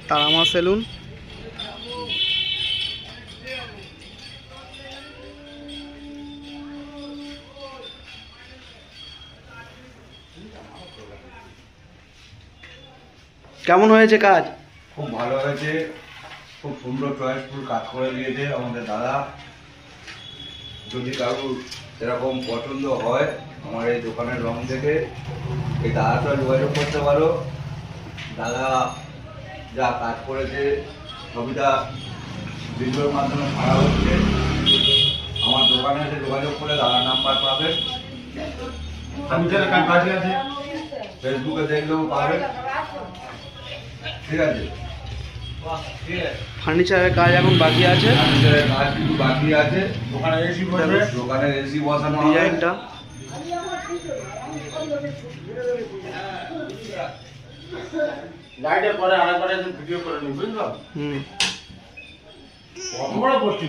Tara Maa salon. কেমন হয়েছে কাজ? খুব ভালো হয়েছে, খুব সুন্দর চয়েসফুল কাজ করে দিয়েছে আমাদের দাদা। যদি কারোর এরকম পছন্দ হয় আমার এই দোকানের রং থেকে এই দাদাটা যোগাযোগ করতে পারো। দাদা যা কাজ করেছে ছবিটা ভিডিওর মাধ্যমে ছাড়া হচ্ছে। আমার দোকানে এসে যোগাযোগ করে দাদার নাম্বার পাবেন, ফেসবুকে দেখলেও পাবেন। ঠিক আছে, ফার্নিচারের কাজ এখন বাকি আছে, ফার্নিচারের কাজ কিন্তু বাকি আছে। দোকানে এসি বসানো হবে। ডিজাইনটা লাইটের পরে আরেকবার ভিডিও করে নিই, বুঝলো? হুম। কত বড় করছি।